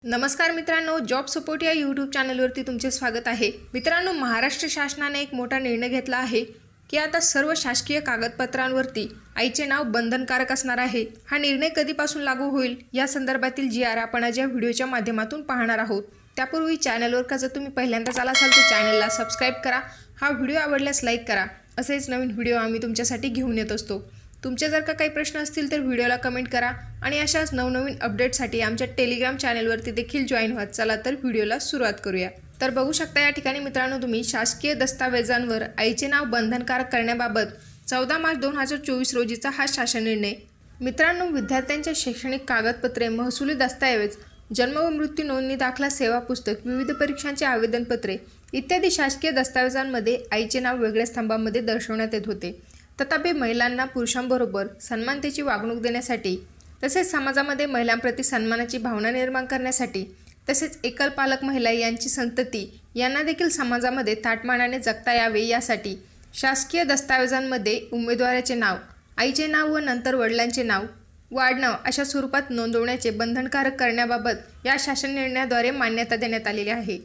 नमस्कार मित्रांनो, job support या यूट्यूब चॅनलवरती तुमचे स्वागत आहे। मित्रांनो, महाराष्ट्र शासनाने एक मोठा निर्णय घेतला आहे की आता सर्व शासकीय कागदपत्रांवरती आईचे नाव बंधनकारक असणार आहे। हा निर्णय कधीपासून लागू होईल या संदर्भातील जी-आर आपण आज या व्हिडिओच्या माध्यमातून पाहणार आहोत। त्यापूर्वी चॅनलवर का जर तुम्ही पहिल्यांदाच आला असाल तर चॅनलला सबस्क्राइब करा, हा व्हिडिओ आवडल्यास लाईक करा। असेच नवीन व्हिडिओ आम्ही तुमच्यासाठी घेऊन येत असतो। तुमचे जर का काही प्रश्न असतील तर व्हिडिओला कमेंट करा आणि अशाच नवनवीन अपडेट्ससाठी आमच्या टेलिग्राम चॅनलवरती देखील जॉइन व्हा। चला तर व्हिडिओला सुरुवात करूया। तर बघू शकता या ठिकाणी मित्रांनो, तुम्ही शासकीय दस्तावेजांवर आईचे नाव बंधनकारक करण्याबाबत 14 मार्च 2024 रोजीचा हा शासन निर्णय। मित्रांनो, विद्यार्थ्यांच्या शैक्षणिक कागदपत्रे, महसुली दस्तावेज, जन्म व मृत्यू नोंदणी दाखला, सेवा पुस्तक, विविध परीक्षांचे आवेदनपत्रे इत्यादी शासकीय दस्तावेजांमध्ये आईचे नाव वेगळ्या स्तंभामध्ये दर्शवण्यात येत होते। तथापि महिलांना पुरुषांबरोबर समानतेची वागणूक देण्यासाठी, तसेच समाजामध्ये महिलांप्रती सन्मानाची भावना निर्माण करण्यासाठी, तसेच एकल पालक महिला यांची संतती यांना देखील समाजामध्ये ताटमानाने जगता यावे यासाठी शासकीय दस्तावेजांमध्ये उमेदवाराचे नाव, आईचे नाव व नंतर वडिलांचे नाव व आडनाव अशा स्वरूपात नोंदवण्याचे बंधनकारक करण्याबाबत या शासन निर्णयाद्वारे मान्यता देण्यात आलेली आहे।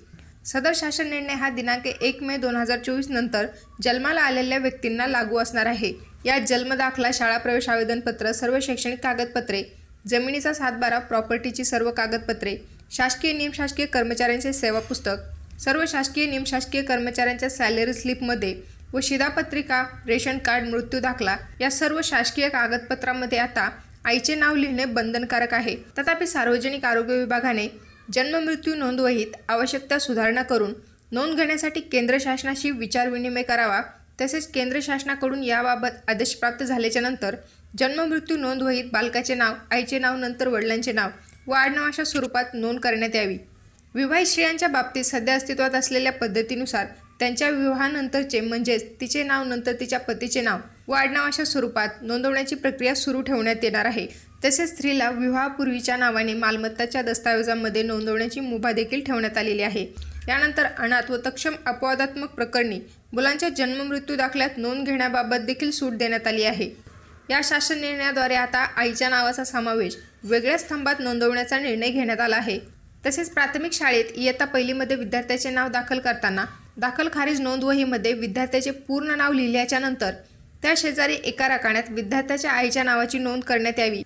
सदर शासन निर्णय हा दिनांक 1 मे 2024 नंतर जन्माला आलेल्या व्यक्तींना लागू असणार आहे। यात जन्म दाखला, शाळा प्रवेश आवेदनपत्र, सर्व शैक्षणिक कागदपत्रे, जमिनीचा सातबारा, प्रॉपर्टीची सर्व कागदपत्रे, शासकीय निमशासकीय कर्मचाऱ्यांचे सेवा पुस्तक, सर्व शासकीय निमशासकीय कर्मचाऱ्यांच्या सॅलरी स्लिपमध्ये व शिधापत्रिका, रेशन कार्ड, मृत्यू दाखला या सर्व शासकीय कागदपत्रांमध्ये आता आईचे नाव लिहिणे बंधनकारक आहे। तथापि सार्वजनिक आरोग्य विभागाने जन्म मृत्यू नोंदवहीत आवश्यकता सुधारणा करून नोंद घेण्यासाठी केंद्र शासनाशी विचारविनिमय करावा। तसेच केंद्र शासनाकडून याबाबत आदेश प्राप्त झाल्याच्या नंतर जन्म मृत्यू नोंदवहीत बालकाचे नाव, आईचे नाव, नंतर वडिलांचे नाव व आडनाव अशा स्वरूपात नोंद करण्यात यावी। विवाहित स्त्रियांच्या बाबतीत सध्या अस्तित्वात असलेल्या पद्धतीनुसार त्यांच्या विवाहानंतरचे म्हणजेच तिचे नाव, नंतर तिच्या पतीचे नाव व आडनाव अशा स्वरूपात नोंदवण्याची प्रक्रिया सुरू ठेवण्यात येणार आहे। तसेच स्त्रीला विवाहापूर्वीच्या नावाने मालमत्ताच्या दस्तावेजांमध्ये नोंदवण्याची मुभा देखील ठेवण्यात आलेली आहे। यानंतर अनाथ व तत्सम अपवादात्मक प्रकरणी मुलांच्या जन्म मृत्यू दाखल्यात नोंद घेण्याबाबत देखील सूट देण्यात आली आहे। या शासन निर्णयाद्वारे आता आईच्या नावाचा समावेश वेगळ्या स्तंभात नोंदवण्याचा निर्णय घेण्यात आला आहे। तसेच प्राथमिक शाळेत इयत्ता पहिलीमध्ये विद्यार्थ्याचे नाव दाखल करताना दाखल खारीज नोंदवहीमध्ये विद्यार्थ्याचे पूर्ण नाव लिहिल्याच्या नंतर त्या शेजारी एका राखाण्यात विद्यार्थ्याच्या आईच्या नावाची नोंद करण्यात यावी।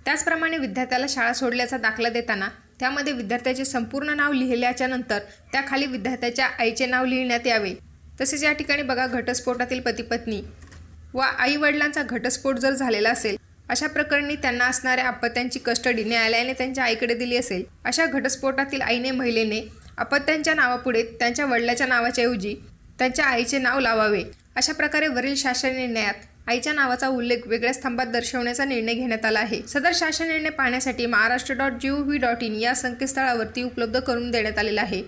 त्याचप्रमाणे विद्यार्थ्याला शाळा सोडल्याचा दाखला देताना त्यामध्ये विद्यार्थ्याचे संपूर्ण नाव लिहिल्याच्या नंतर त्याखाली विद्यार्थ्याच्या आईचे नाव लिहिण्यात यावे। तसेच या ठिकाणी बघा, घटस्फोटातील पती पत्नी व आई वडिलांचा घटस्फोट जर झालेला असेल, अशा प्रकरणी त्यांना असणाऱ्या अपत्यांची कस्टडी न्यायालयाने त्यांच्या आईकडे दिली असेल, अशा घटस्फोटातील आईने महिलेने अपत्यांच्या नावापुढे त्यांच्या वडिलाच्या नावाच्या ऐवजी त्यांच्या आईचे नाव लावावे। अशा प्रकारे वरील शासन निर्णयात आईच्या नावाचा उल्लेख वेगळ्या स्तंभात दर्शवण्याचा निर्णय घेण्यात आला आहे। सदर शासन निर्णय पाहण्यासाठी महाराष्ट्र.gov.in या संकेतस्थळावरती उपलब्ध करून देण्यात आलेला आहे।